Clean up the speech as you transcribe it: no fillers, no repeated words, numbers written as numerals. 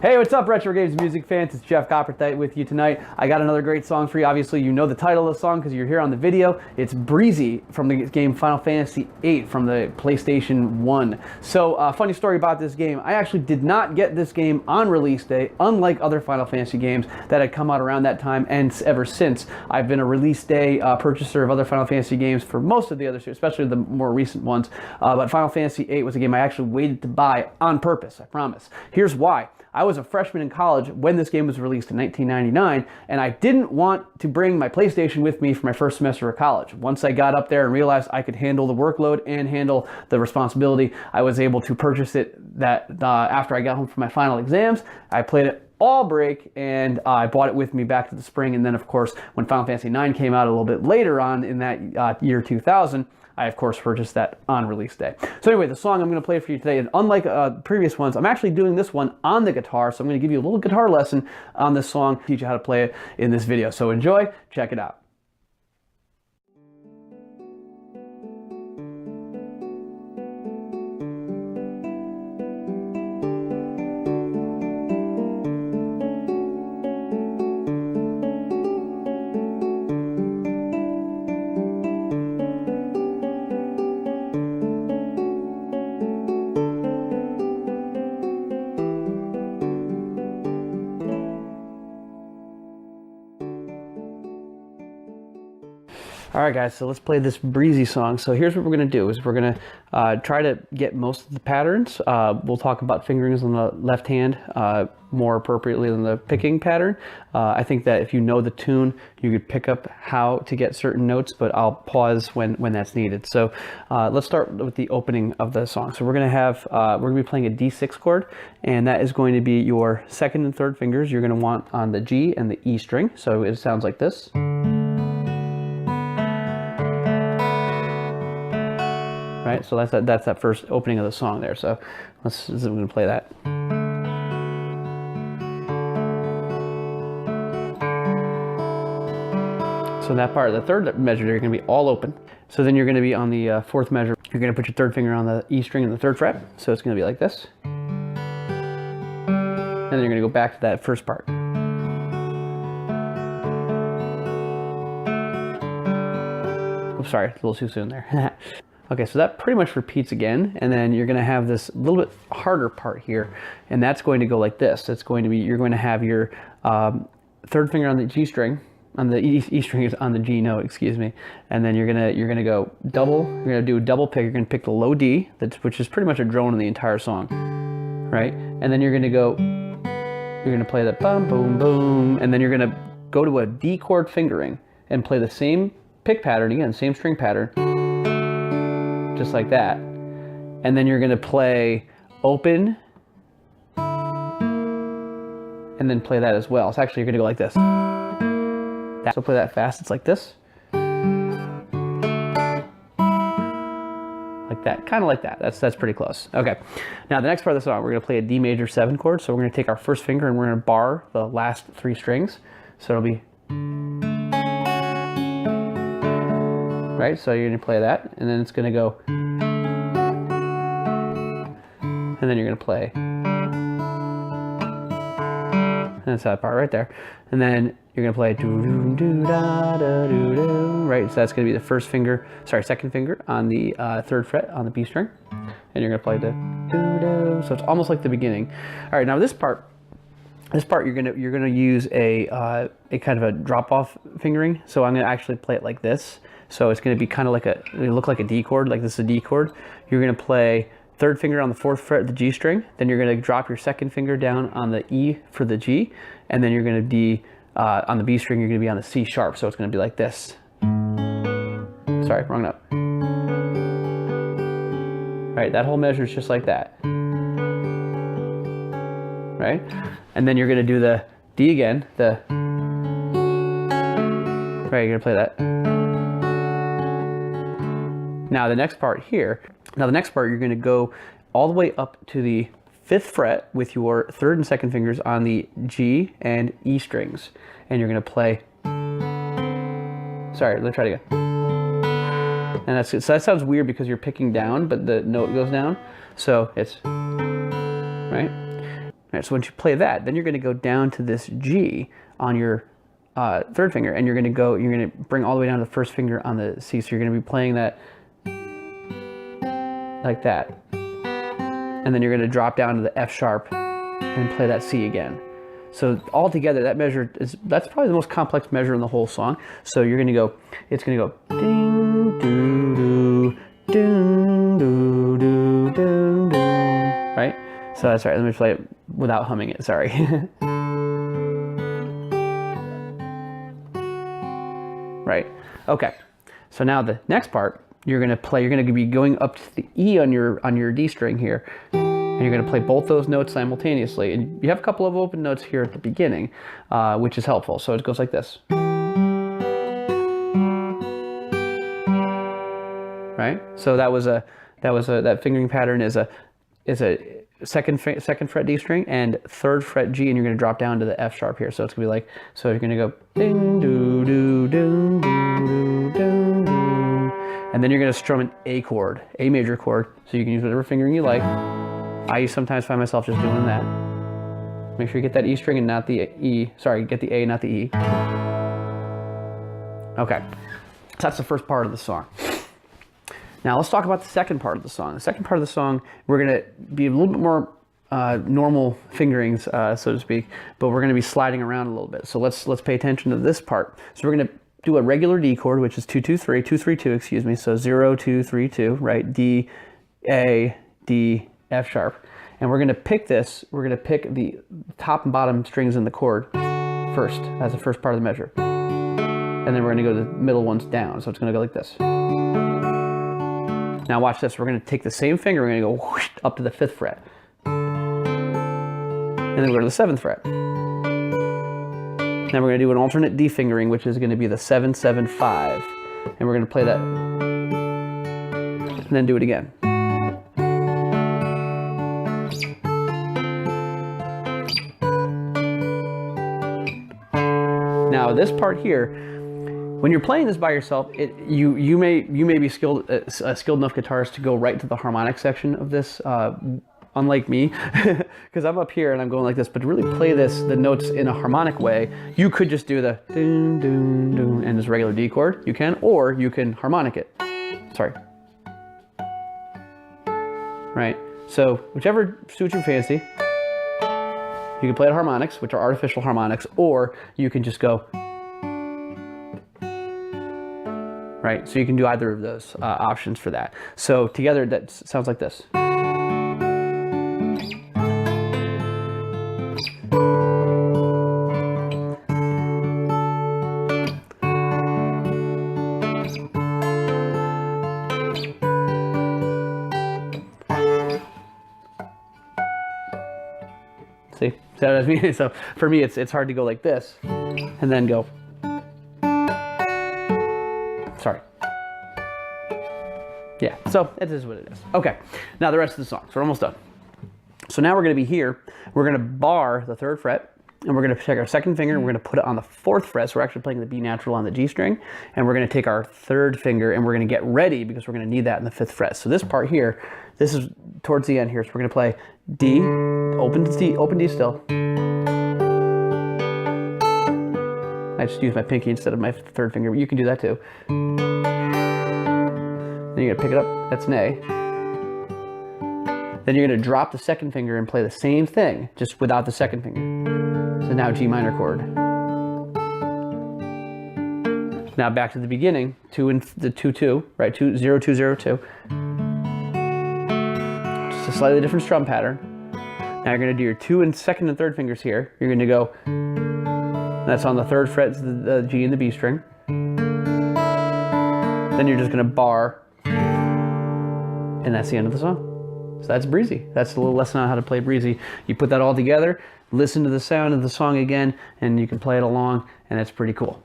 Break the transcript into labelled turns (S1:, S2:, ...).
S1: Hey, what's up, Retro Games music fans? It's Jeff Copperthite with you tonight. I got another great song for you. Obviously, you know the title of the song because you're here on the video. It's Breezy from the game Final Fantasy VIII from the PlayStation 1. So, funny story about this game. I actually did not get this game on release day, unlike other Final Fantasy games that had come out around that time, and ever since. I've been a release day purchaser of other Final Fantasy games for most of the others, especially the more recent ones. But Final Fantasy VIII was a game I actually waited to buy on purpose, I promise. Here's why. I was a freshman in college when this game was released in 1999, and I didn't want to bring my PlayStation with me for my first semester of college. Once I got up there and realized I could handle the workload and handle the responsibility, I was able to purchase it after I got home from my final exams. I played it all break, and I bought it with me back to the spring. And then, of course, when Final Fantasy IX came out a little bit later on in that year 2000, I, of course, purchased that on release day. So anyway, the song I'm going to play for you today, and unlike previous ones, I'm actually doing this one on the guitar. So I'm going to give you a little guitar lesson on this song, teach you how to play it in this video. So enjoy, check it out. All right, guys, so let's play this Breezy song. So here's what we're going to do is we're going to try to get most of the patterns. We'll talk about fingerings on the left hand more appropriately than the picking pattern. I think that if you know the tune, you could pick up how to get certain notes, but I'll pause when that's needed. So let's start with the opening of the song. So we're going to have, we're going to be playing a D6 chord, and that is going to be your second and third fingers you're going to want on the G and the E string. So it sounds like this. Right, so that's that first opening of the song there. So we're going to play that. So in that part, the third measure, you're going to be all open. So then you're going to be on the fourth measure. You're going to put your third finger on the E string and the third fret. So it's going to be like this. And then you're going to go back to that first part. Oops, sorry, a little too soon there. Okay, so that pretty much repeats again, and then you're going to have this little bit harder part here, and that's going to go like this. It's going to be, you're going to have your third finger on the G string, on the E string is on the G note, excuse me, and then you're gonna go double. You're gonna do a double pick. You're gonna pick the low D, which is pretty much a drone in the entire song, right? And then you're gonna play that bum boom boom, and then you're gonna go to a D chord fingering and play the same pick pattern again, same string pattern. Just like that. And then you're going to play open and then play that as well. So actually you're going to go like this. So play that fast. It's like this. Like that. Kind of like that. That's pretty close. Okay. Now the next part of the song, we're going to play a D major 7 chord. So we're going to take our first finger and we're going to bar the last 3 strings. So it'll be right, so you're going to play that, and then it's going to go, and then you're going to play, and that's that part right there, and then you're going to play doo doo da da doo doo, right, so that's going to be the second finger on the 3rd fret on the B string, and you're going to play the doo doo, so it's almost like the beginning. All right, now this part you're gonna use a kind of a drop off fingering. So I'm gonna actually play it like this. So it's gonna be kind of like look like a D chord, like this is a D chord. You're gonna play 3rd finger on the 4th fret of the G string. Then you're gonna drop your 2nd finger down on the E for the G, and then you're gonna be on the B string. You're gonna be on the C sharp. So it's gonna be like this. Sorry, wrong note. Right, that whole measure is just like that. Right? And then you're going to do the D again, right, you're going to play that. Now the next part here, you're going to go all the way up to the 5th fret with your 3rd and 2nd fingers on the G and E strings. And you're going to play, sorry, let's try it again. And so that sounds weird because you're picking down, but the note goes down. So it's, right? Right, so once you play that, then you're going to go down to this G on your third finger, and you're going to bring all the way down to the first finger on the C. So you're going to be playing that like that, and then you're going to drop down to the F sharp and play that C again. So all together, that measure that's probably the most complex measure in the whole song. So you're going to go, it's going to go ding doo doo ding doo doo ding doo, right? So that's right. Let me play it without humming it. Sorry. Right. Okay. So now the next part, you're going to be going up to the E on your D string here, and you're going to play both those notes simultaneously. And you have a couple of open notes here at the beginning, which is helpful. So it goes like this. Right. So that fingering pattern is a second fret D string and third fret G, and you're going to drop down to the F sharp here. So it's going to be like, so you're going to go ding doo doo ding doo doo doo, and then you're going to strum an A chord, A major chord. So you can use whatever fingering you like. I sometimes find myself just doing that. Make sure you get that E string and not the E. Sorry, get the A, not the E. Okay, so that's the first part of the song. Now let's talk about the second part of the song. The second part of the song, we're going to be a little bit more normal fingerings, so to speak, but we're going to be sliding around a little bit. So let's pay attention to this part. So we're going to do a regular D chord, which is 2-2-3, excuse me. So 0-2-3-2, right? D, A, D, F sharp. And we're going to pick this. We're going to pick the top and bottom strings in the chord first, as the first part of the measure. And then we're going to go to the middle ones down. So it's going to go like this. Now watch this. We're going to take the same finger. We're going to go whoosh, up to the 5th fret. And then we go to the 7th fret. Now we're going to do an alternate D fingering, which is going to be the 7-7-5. And we're going to play that. And then do it again. Now this part here, when you're playing this by yourself, you may be skilled enough guitarist to go right to the harmonic section of this, unlike me, because I'm up here and I'm going like this. But to really play the notes in a harmonic way, you could just do the doom doom doom and this regular D chord. You can, or you can harmonic it. Sorry. Right. So whichever suits your fancy. You can play it harmonics, which are artificial harmonics, or you can just go. Right, so you can do either of those options for that. So together, that sounds like this. See what I mean? So for me, it's hard to go like this, and then go. Sorry. Yeah, so it is what it is. Okay, now the rest of the song. So we're almost done. So now we're going to be here. We're going to bar the 3rd fret, and we're going to take our 2nd finger, and we're going to put it on the 4th fret. So we're actually playing the B natural on the G string, and we're going to take our 3rd finger, and we're going to get ready because we're going to need that in the 5th fret. So this part here, this is towards the end here. So we're going to play D, open D still. I just use my pinky instead of my 3rd finger, but you can do that too. Then you're gonna pick it up, that's an A. Then you're gonna drop the 2nd finger and play the same thing, just without the 2nd finger. So now G minor chord. Now back to the beginning, 2 and the 2-2, right? 0-2-0-2. Just a slightly different strum pattern. Now you're gonna do your 2 and 2nd and 3rd fingers here. You're gonna go. That's on the 3rd fret, the G and the B string. Then you're just going to bar, and that's the end of the song. So that's Breezy. That's a little lesson on how to play Breezy. You put that all together, listen to the sound of the song again, and you can play it along, and it's pretty cool.